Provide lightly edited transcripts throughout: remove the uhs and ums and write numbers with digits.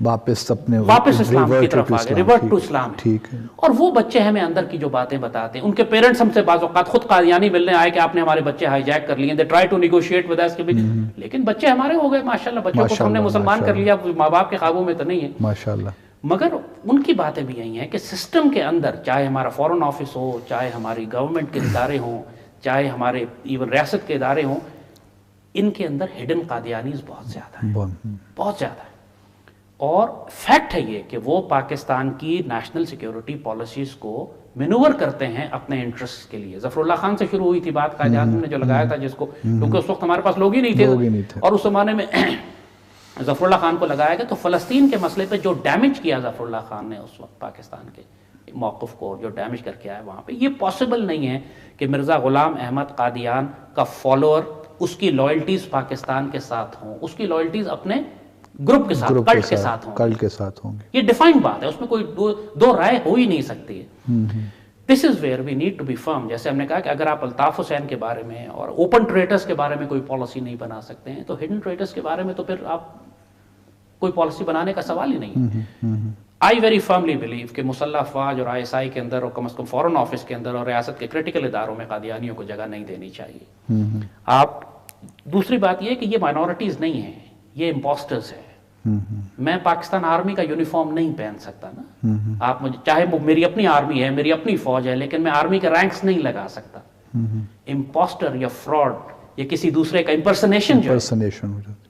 واپس اپنے واپس اسلام کی طرف آ گئے, ریورٹ ٹو اسلام. ٹھیک ہے. اور وہ بچے ہمیں اندر کی جو باتیں بتاتے ہیں, ان کے پیرنٹس ہم سے بعض اوقات خود قادیانی ملنے آئے کہ آپ نے ہمارے بچے ہائی جیک کر لیے, they try to negotiate with us, لیکن بچے ہمارے ہو گئے ماشاءاللہ, بچوں کو ہم نے مسلمان کر لیا, ماں باپ کے خوابوں میں تو نہیں ہے ماشاءاللہ. مگر ان کی باتیں بھی یہی ہیں کہ سسٹم کے اندر, چاہے ہمارا فورن آفس ہو, چاہے ہماری گورنمنٹ کے ادارے ہوں, چاہے ہمارے ایون ریاست کے ادارے ہوں, ان کے اندر ہڈن قادیانیز بہت زیادہ ہے, بہت زیادہ ہے. اور فیکٹ ہے یہ کہ وہ پاکستان کی نیشنل سیکیورٹی پالیسیز کو مینور کرتے ہیں اپنے انٹرسٹ کے لیے. ظفر اللہ خان سے شروع ہوئی تھی بات, قائد اعظم نے جو لگایا تھا جس کو, کیونکہ اس وقت ہمارے پاس لوگ ہی نہیں تھے, اور اس زمانے میں ظفر اللہ خان کو لگایا گیا. تو فلسطین کے مسئلے پہ جو ڈیمیج کیا ظفر اللہ خان نے اس وقت پاکستان کے موقف کو, جو ڈیمیج کر کے آیا وہاں پہ, یہ پاسبل نہیں ہے کہ مرزا غلام احمد قادیان کا فالوور اس کی لائلٹیز پاکستان کے ساتھ ہوں, اس کی لائلٹیز اپنے گروپ کے ساتھ, کلٹ کے ساتھ ہوں, کلٹ کے ساتھ ہوں گے. یہ ڈیفائنڈ بات ہے, اس میں کوئی دو رائے ہو ہی نہیں سکتی ہے. This is where we need to be firm. جیسے ہم نے کہا کہ اگر آپ الطاف حسین کے بارے میں اور اوپن ٹریٹرز کے بارے میں کوئی پالیسی نہیں بنا سکتے ہیں, تو ہڈن ٹریٹرز کے بارے میں تو پھر آپ کوئی پالیسی بنانے کا سوال ہی نہیں. آئی ویری فرملی بلیو کہ مسلح افواج اور ISI کے اندر, اور کم از کم فورن آفس کے اندر اور ریاست کے کریٹیکل اداروں میں قادیانیوں کو جگہ نہیں دینی چاہیے. آپ دوسری بات یہ کہ یہ مائنورٹیز نہیں ہیں, یہ امپوسٹرز ہیں. میں پاکستان آرمی کا یونیفارم نہیں پہن سکتا نا, آپ مجھے, چاہے میری اپنی آرمی ہے, میری اپنی فوج ہے, لیکن میں آرمی کے رینکس نہیں لگا سکتا. امپوسٹر یا فراڈ یا کسی دوسرے کا امپرسنیشن جو ہے,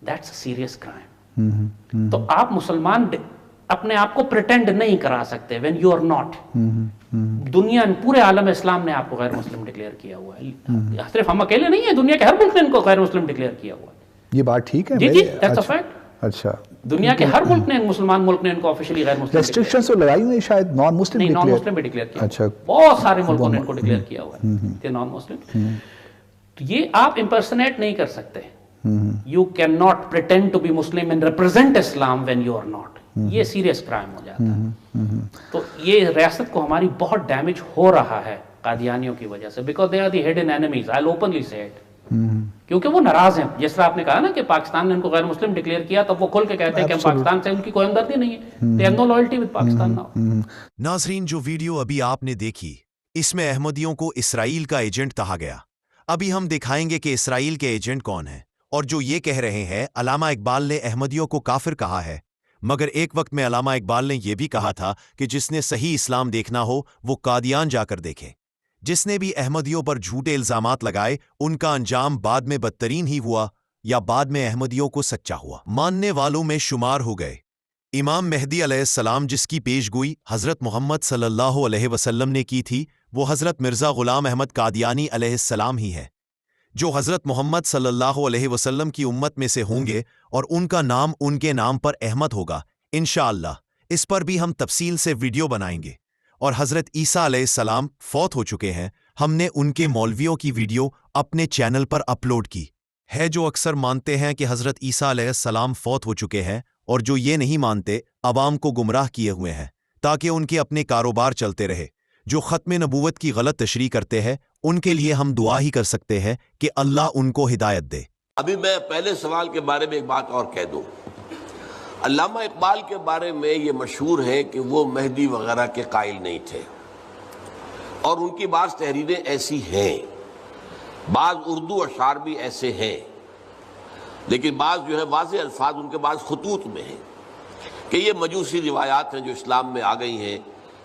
دیٹس اے سیریس کرائم. تو آپ مسلمان اپنے آپ کو پریٹینڈ نہیں کرا سکتے when you are not. دنیا, پورے عالم اسلام نے آپ کو غیر مسلم ڈکلیئر کیا ہوا ہے, صرف ہم اکیلے نہیں ہیں, دنیا کے ہر ملک نے ان کو غیر مسلم ڈکلیئر کیا ہوا ہے. یہ بات ٹھیک ہے, جی جی, that's a fact. اچھا, دنیا کے ہر ملک نے, مسلمان ملک نے ان کو آفیشلی غیر مسلم ریسٹرکشنز تو لگائی ہوئی شاید, نان مسلم نہیں, نان مسلم بھی ڈکلیئر کیا. اچھا, بہت سارے ملکوں نے ان کو ڈکلیئر کیا ہوا ہے کہ نان مسلم. تو یہ آپ امپرسنیٹ نہیں کر سکتے. You cannot pretend to be Muslim and represent Islam when you are not. یہ سیریس کرائم ہو جاتا ہے. تو یہ ریاست کو ہماری بہت ڈیمیج ہو رہا ہے قادیانیوں کی وجہ سے, because they are the hidden enemies. I'll openly say it. کیونکہ وہ ناراض ہیں. جس طرح آپ نے کہا نا کہ پاکستان نے ان کو غیر مسلم ڈکلیئر کیا, تب وہ کھل کے کہتے ہیں کہ ہم پاکستان سے, ان کی کوئی ہمدردی نہیں ہے. They have no loyalty with Pakistan now. ناظرین, جو ویڈیو ابھی آپ نے دیکھی, اس میں احمدیوں کو اسرائیل کا ایجنٹ کہا گیا. ابھی ہم دکھائیں گے کہ اسرائیل کے ایجنٹ کون ہیں, اور جو یہ کہہ رہے ہیں علامہ اقبال نے احمدیوں کو کافر کہا ہے. مگر ایک وقت میں علامہ اقبال نے یہ بھی کہا تھا کہ جس نے صحیح اسلام دیکھنا ہو وہ قادیان جا کر دیکھے. جس نے بھی احمدیوں پر جھوٹے الزامات لگائے, ان کا انجام بعد میں بدترین ہی ہوا, یا بعد میں احمدیوں کو سچا ہوا ماننے والوں میں شمار ہو گئے. امام مہدی علیہ السلام جس کی پیش گوئی حضرت محمد صلی اللہ علیہ وسلم نے کی تھی, وہ حضرت مرزا غلام احمد قادیانی علیہ السلام ہی ہے, جو حضرت محمد صلی اللہ علیہ وسلم کی امت میں سے ہوں گے, اور ان کا نام ان کے نام پر احمد ہوگا انشاءاللہ. اس پر بھی ہم تفصیل سے ویڈیو بنائیں گے. اور حضرت عیسیٰ علیہ السلام فوت ہو چکے ہیں, ہم نے ان کے مولویوں کی ویڈیو اپنے چینل پر اپلوڈ کی ہے. جو اکثر مانتے ہیں کہ حضرت عیسیٰ علیہ السلام فوت ہو چکے ہیں, اور جو یہ نہیں مانتے عوام کو گمراہ کیے ہوئے ہیں تاکہ ان کے اپنے کاروبار چلتے رہے. جو ختم نبوت کی غلط تشریح کرتے ہیں, ان کے لیے ہم دعا ہی کر سکتے ہیں کہ اللہ ان کو ہدایت دے. ابھی میں پہلے سوال کے بارے میں ایک بات اور کہہ دوں. علامہ اقبال کے بارے میں یہ مشہور ہے کہ وہ مہدی وغیرہ کے قائل نہیں تھے, اور ان کی بعض تحریریں ایسی ہیں, بعض اردو اشعار بھی ایسے ہیں, لیکن بعض جو ہے واضح الفاظ ان کے بعض خطوط میں ہیں کہ یہ مجوسی روایات ہیں جو اسلام میں آ گئی ہیں.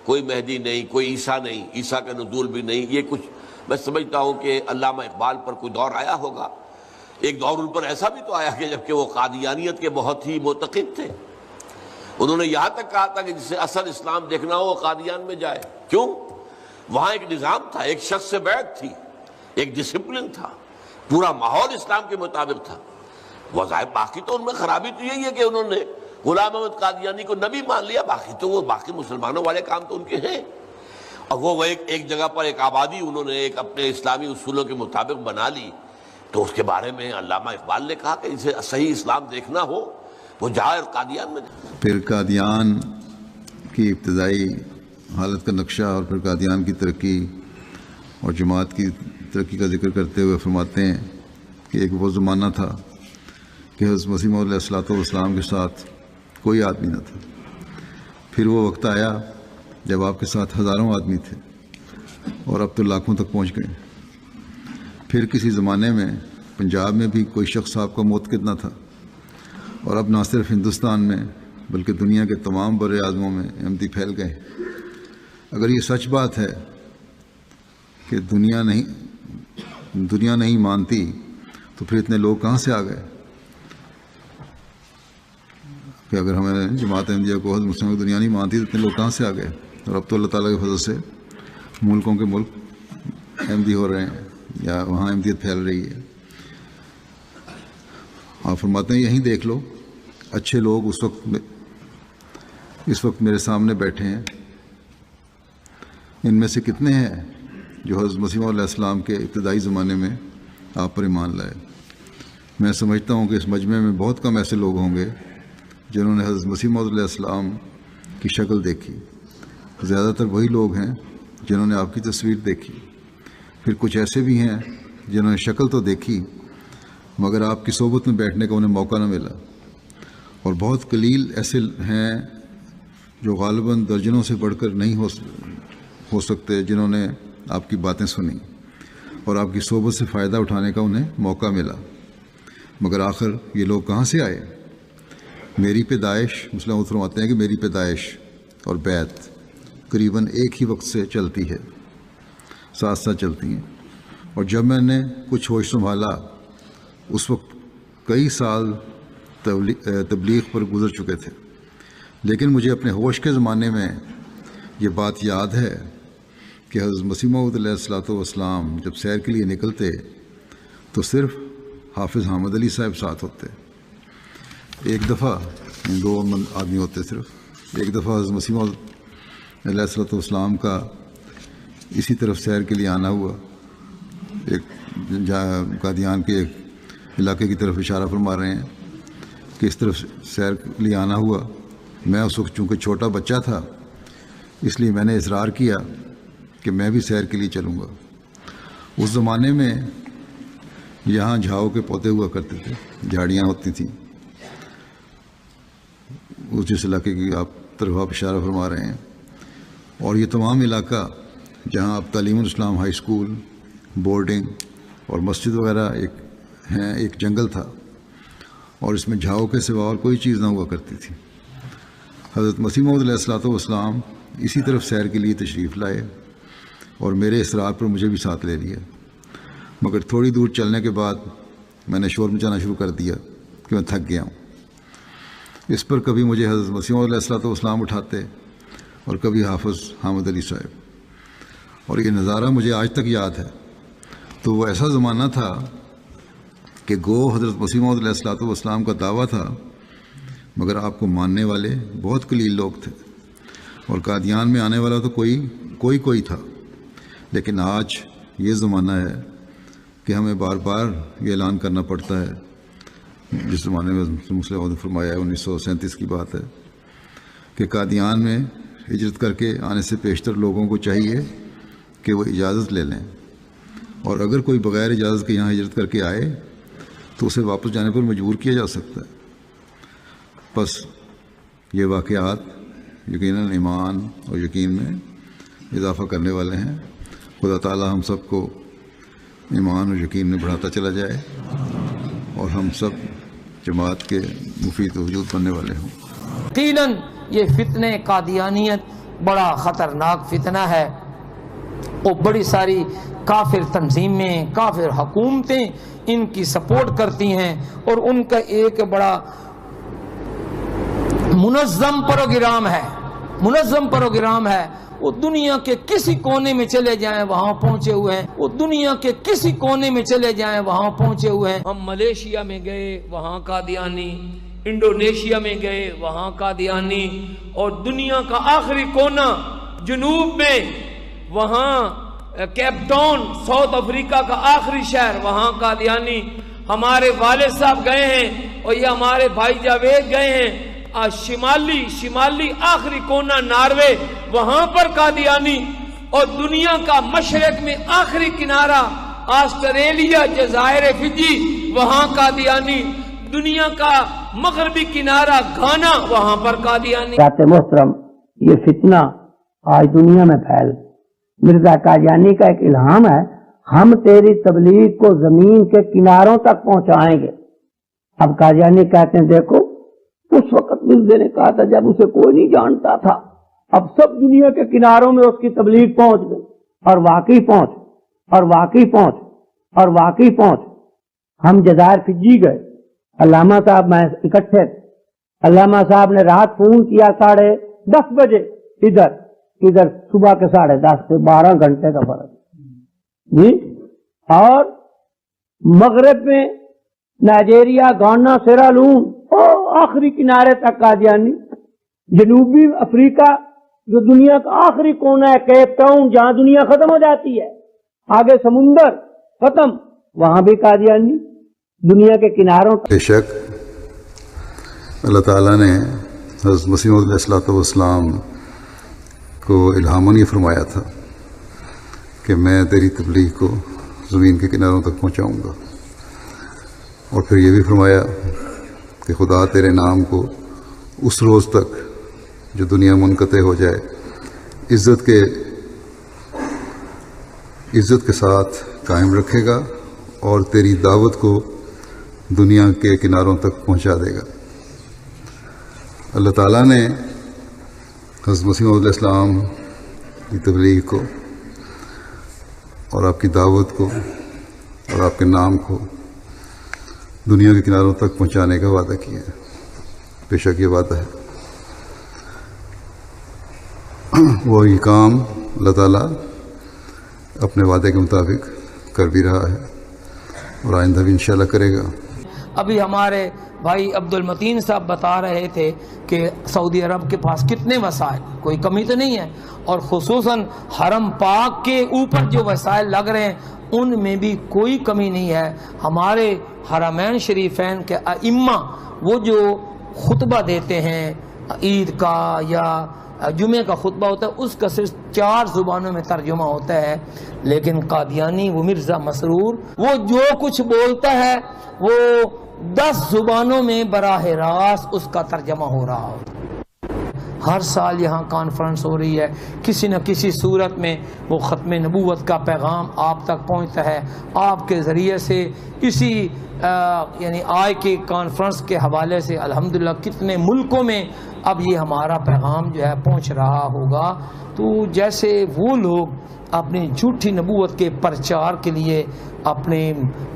کوئی مہدی نہیں, کوئی عیسیٰ نہیں, عیسیٰ کا نزول بھی نہیں. یہ کچھ میں سمجھتا ہوں کہ علامہ اقبال پر کوئی دور آیا ہوگا. ایک دور ان پر ایسا بھی تو آیا کہ جبکہ وہ قادیانیت کے بہت ہی معتقد تھے. انہوں نے یہاں تک کہا تھا کہ جسے اصل اسلام دیکھنا ہو وہ قادیان میں جائے. کیوں؟ وہاں ایک نظام تھا, ایک شخص سے بیعت تھی, ایک ڈسپلن تھا, پورا ماحول اسلام کے مطابق تھا. وظائف باقی تو ان میں خرابی تو یہی ہے کہ انہوں نے غلام احمد قادیانی کو نبی مان لیا. باقی مسلمانوں والے کام تو ان کے ہیں, اور وہ ایک جگہ پر ایک آبادی انہوں نے ایک اپنے اسلامی اصولوں کے مطابق بنا لی. تو اس کے بارے میں علامہ اقبال نے کہا کہ اسے صحیح اسلام دیکھنا ہو وہ جائے قادیان میں. پھر قادیان کی ابتدائی حالت کا نقشہ اور پھر قادیان کی ترقی اور جماعت کی ترقی کا ذکر کرتے ہوئے فرماتے ہیں کہ ایک وہ زمانہ تھا کہ حضرت مسیح موعود علیہ الصلوۃ والسلام کے ساتھ کوئی آدمی نہ تھا۔ پھر وہ وقت آیا جب آپ کے ساتھ ہزاروں آدمی تھے اور اب تو لاکھوں تک پہنچ گئے۔ پھر کسی زمانے میں پنجاب میں بھی کوئی شخص آپ کا موتقد نہ تھا، اور اب نہ صرف ہندوستان میں بلکہ دنیا کے تمام بر اعظموں میں احمدی پھیل گئے۔ اگر یہ سچ بات ہے کہ دنیا نہیں مانتی تو پھر اتنے لوگ کہاں سے آ گئے؟ کہ اگر ہمیں جماعت احمدیہ کو حضرت مسلم کی دنیا نہیں مانتی تو اتنے لوگ کہاں سے آ گئے؟ اور اب تو اللہ تعالیٰ کے فضل سے ملکوں کے ملک احمدی ہو رہے ہیں یا وہاں احمدیت پھیل رہی ہے۔ آپ فرماتے ہیں یہیں دیکھ لو، اچھے لوگ اس وقت میرے سامنے بیٹھے ہیں، ان میں سے کتنے ہیں جو حضرت مسیح علیہ السلام کے ابتدائی زمانے میں آپ پر ایمان لائے؟ میں سمجھتا ہوں کہ اس مجمع میں بہت کم ایسے لوگ ہوں گے جنہوں نے حضرت مسیح علیہ السلام کی شکل دیکھی۔ زیادہ تر وہی لوگ ہیں جنہوں نے آپ کی تصویر دیکھی۔ پھر کچھ ایسے بھی ہیں جنہوں نے شکل تو دیکھی مگر آپ کی صحبت میں بیٹھنے کا انہیں موقع نہ ملا، اور بہت قلیل ایسے ہیں جو غالباً درجنوں سے بڑھ کر نہیں ہو سکتے جنہوں نے آپ کی باتیں سنی اور آپ کی صحبت سے فائدہ اٹھانے کا انہیں موقع ملا۔ مگر آخر یہ لوگ کہاں سے آئے؟ میری پیدائش، مسلم فرماتے ہیں کہ میری پیدائش اور بیعت قریباً ایک ہی وقت سے چلتی ہے، ساتھ ساتھ چلتی ہیں، اور جب میں نے کچھ ہوش سنبھالا اس وقت کئی سال تبلیغ پر گزر چکے تھے، لیکن مجھے اپنے ہوش کے زمانے میں یہ بات یاد ہے کہ حضرت مسیح موعود علیہ السلام جب سیر کے لیے نکلتے تو صرف حافظ حامد علی صاحب ساتھ ہوتے۔ ایک دفعہ 2 آدمی ہوتے صرف، ایک دفعہ حضرت مسیح موعود علیہ السلام کا اسی طرف سیر کے لیے آنا ہوا، ایک قادیان کے ایک علاقے کی طرف اشارہ فرما رہے ہیں کہ اس طرف سیر کے لیے آنا ہوا۔ میں اس وقت چونکہ چھوٹا بچہ تھا اس لیے میں نے اصرار کیا کہ میں بھی سیر کے لیے چلوں گا۔ اس زمانے میں یہاں جھاؤ کے پودے ہوا کرتے تھے، جھاڑیاں ہوتی تھیں، اس جس علاقے کی طرف آپ اشارہ فرما رہے ہیں، اور یہ تمام علاقہ جہاں اب تعلیم الاسلام ہائی اسکول، بورڈنگ اور مسجد وغیرہ ایک جنگل تھا، اور اس میں جھاؤ کے سوا اور کوئی چیز نہ ہوا کرتی تھی۔ حضرت مسیح موعود علیہ السلام اسی طرف سیر کے لیے تشریف لائے اور میرے اصرار پر مجھے بھی ساتھ لے لیا، مگر تھوڑی دور چلنے کے بعد میں نے شور مچانا شروع کر دیا کہ میں تھک گیا ہوں۔ اس پر کبھی مجھے حضرت مسیح موعود علیہ السلام اٹھاتے اور کبھی حافظ حامد علی صاحب، اور یہ نظارہ مجھے آج تک یاد ہے۔ تو وہ ایسا زمانہ تھا کہ گو حضرت مسیح موعود علیہ السلام کا دعویٰ تھا مگر آپ کو ماننے والے بہت قلیل لوگ تھے، اور قادیان میں آنے والا تو کوئی تھا۔ لیکن آج یہ زمانہ ہے کہ ہمیں بار بار یہ اعلان کرنا پڑتا ہے، جس زمانے میں مسلم نے فرمایا ہے 1937 کی بات ہے کہ قادیان میں ہجرت کر کے آنے سے پیشتر لوگوں کو چاہیے کہ وہ اجازت لے لیں، اور اگر کوئی بغیر اجازت کے یہاں ہجرت کر کے آئے تو اسے واپس جانے پر مجبور کیا جا سکتا ہے۔ بس یہ واقعات یقیناً ایمان اور یقین میں اضافہ کرنے والے ہیں۔ خدا تعالی ہم سب کو ایمان اور یقین میں بڑھاتا چلا جائے اور ہم سب جماعت کے مفید وجود بننے والے ہوں۔ یقیناً یہ فتنہ قادیانیت بڑا خطرناک فتنہ ہے، اور بڑی ساری کافر تنظیمیں، کافر حکومتیں ان کی سپورٹ کرتی ہیں، اور ان کا ایک بڑا منظم پروگرام ہے۔ وہ دنیا کے کسی کونے میں چلے جائیں وہاں پہنچے ہوئے ہیں، وہ دنیا کے کسی کونے میں چلے جائیں وہاں پہنچے ہوئے ہیں۔ ہم ملیشیا میں گئے وہاں قادیانی، انڈونیشیا میں گئے وہاں قادیانی، اور دنیا کا آخری کونا جنوب میں وہاں کیپ ٹاؤن ساؤتھ افریقہ کا آخری شہر وہاں قادیانی۔ ہمارے والد صاحب گئے ہیں اور یہ ہمارے بھائی جاوید گئے ہیں شمالی آخری کونا ناروے وہاں پر قادیانی، اور دنیا کا مشرق میں آخری کنارہ آسٹریلیا جزائر فجی وہاں قادیانی، دنیا کا مغربی کنارہ گھانا وہاں پر قادیانی. محترم یہ فتنہ آج دنیا میں پھیل مرزا قادیانی کا ایک الہام ہے. ہم تیری تبلیغ کو زمین کے کناروں تک پہنچائیں گے. اب قادیانی کہتے ہیں دیکھو اس وقت مرزا نے کہا تھا جب اسے کوئی نہیں جانتا تھا, اب سب دنیا کے کناروں میں اس کی تبلیغ پہنچ گئی اور واقعی پہنچ اور واقعی پہنچ اور واقعی پہنچ. ہم جزائر فجی گئے, علامہ صاحب میں اکٹھے, علامہ صاحب نے رات فون کیا 10:30 بجے, ادھر صبح کے 10:30 سے 12 گھنٹے کا فرق جی. اور مغرب میں نائجیریا, گانا, سیرالون, آخری کنارے تک قادیانی. جنوبی افریقہ جو دنیا کا آخری کونا ہے, کیپ ٹاؤن جہاں دنیا ختم ہو جاتی ہے, آگے سمندر ختم, وہاں بھی قادیانی. دنیا کے کناروں. بے شک اللہ تعالیٰ نے حضرت مسیح موعود علیہ السلام کو الہاماً یہ فرمایا تھا کہ میں تیری تبلیغ کو زمین کے کناروں تک پہنچاؤں گا, اور پھر یہ بھی فرمایا کہ خدا تیرے نام کو اس روز تک جو دنیا منقطع ہو جائے عزت کے ساتھ قائم رکھے گا اور تیری دعوت کو دنیا کے کناروں تک پہنچا دے گا. اللہ تعالیٰ نے حضرت مسیح موعود علیہ السلام کی تبلیغ کو اور آپ کی دعوت کو اور آپ کے نام کو دنیا کے کناروں تک پہنچانے کا وعدہ کیا ہے. بے شک یہ وعدہ ہے, وہ یہ کام اللہ تعالیٰ اپنے وعدے کے مطابق کر بھی رہا ہے اور آئندہ بھی انشاءاللہ کرے گا. ابھی ہمارے بھائی عبد المتین صاحب بتا رہے تھے کہ سعودی عرب کے پاس کتنے وسائل, کوئی کمی تو نہیں ہے, اور خصوصاً حرم پاک کے اوپر جو وسائل لگ رہے ہیں ان میں بھی کوئی کمی نہیں ہے. ہمارے حرمین شریفین کے ائمہ وہ جو خطبہ دیتے ہیں عید کا یا جمعہ کا خطبہ ہوتا ہے اس کا صرف 4 زبانوں میں ترجمہ ہوتا ہے, لیکن قادیانی وہ مرزا مسرور وہ جو کچھ بولتا ہے وہ 10 زبانوں میں براہ راست اس کا ترجمہ ہو رہا ہو. ہر سال یہاں کانفرنس ہو رہی ہے, کسی نہ کسی صورت میں وہ ختم نبوت کا پیغام آپ تک پہنچتا ہے. آپ کے ذریعے سے اسی یعنی آج کے کانفرنس کے حوالے سے الحمدللہ کتنے ملکوں میں اب یہ ہمارا پیغام جو ہے پہنچ رہا ہوگا. تو جیسے وہ لوگ اپنی جھوٹی نبوت کے پرچار کے لیے اپنے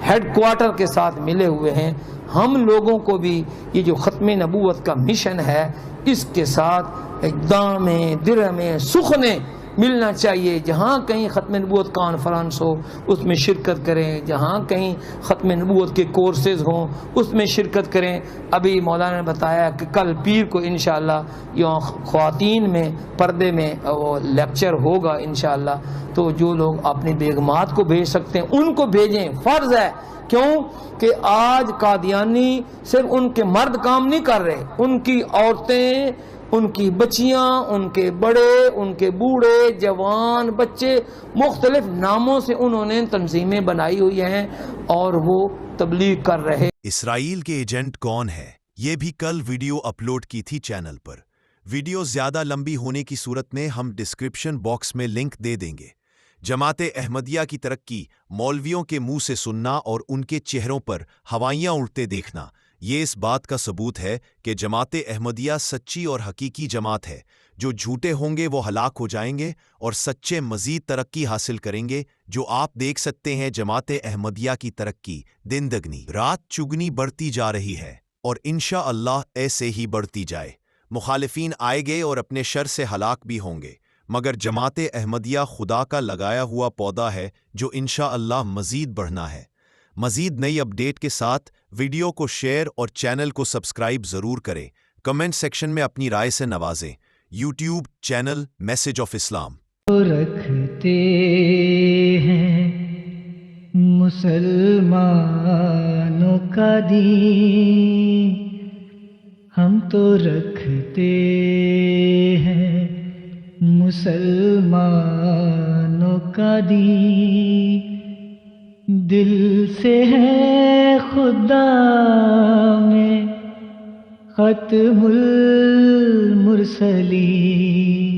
ہیڈ کوارٹر کے ساتھ ملے ہوئے ہیں, ہم لوگوں کو بھی یہ جو ختم نبوت کا مشن ہے اس کے ساتھ اقدام درہم سخنے ملنا چاہیے. جہاں کہیں ختم نبوت کانفرنس ہو اس میں شرکت کریں, جہاں کہیں ختم نبوت کے کورسز ہوں اس میں شرکت کریں. ابھی مولانا نے بتایا کہ کل پیر کو انشاءاللہ یہاں خواتین میں پردے میں وہ لیکچر ہوگا انشاءاللہ. تو جو لوگ اپنی بیگمات کو بھیج سکتے ہیں ان کو بھیجیں, فرض ہے. کیوں کہ آج قادیانی صرف ان کے مرد کام نہیں کر رہے, ان کی عورتیں, ان کی بچیاں, ان کے بڑے, ان کے بوڑھے, جوان, بچے, مختلف ناموں سے انہوں نے تنظیمیں بنائی ہوئی ہیں اور وہ تبلیغ کر رہے. اسرائیل کے ایجنٹ کون ہے یہ بھی کل ویڈیو اپلوڈ کی تھی چینل پر. ویڈیو زیادہ لمبی ہونے کی صورت میں ہم ڈسکرپشن باکس میں لنک دے دیں گے. جماعت احمدیہ کی ترقی مولویوں کے منہ سے سننا اور ان کے چہروں پر ہوائیاں اڑتے دیکھنا یہ اس بات کا ثبوت ہے کہ جماعت احمدیہ سچی اور حقیقی جماعت ہے. جو جھوٹے ہوں گے وہ ہلاک ہو جائیں گے اور سچے مزید ترقی حاصل کریں گے. جو آپ دیکھ سکتے ہیں جماعت احمدیہ کی ترقی دن دگنی رات چگنی بڑھتی جا رہی ہے اور انشاءاللہ ایسے ہی بڑھتی جائے. مخالفین آئے گے اور اپنے شر سے ہلاک بھی ہوں گے, مگر جماعت احمدیہ خدا کا لگایا ہوا پودا ہے جو انشاءاللہ مزید بڑھنا ہے. مزید نئی اپڈیٹ کے ساتھ ویڈیو کو شیئر اور چینل کو سبسکرائب ضرور کریں. کمنٹ سیکشن میں اپنی رائے سے نوازیں. یوٹیوب چینل میسج آف اسلام. رکھتے ہیں مسلمانوں کا دین, ہم تو رکھتے ہیں مسلمانوں کا دین. دل سے ہے خدا میں ختم المرسلین.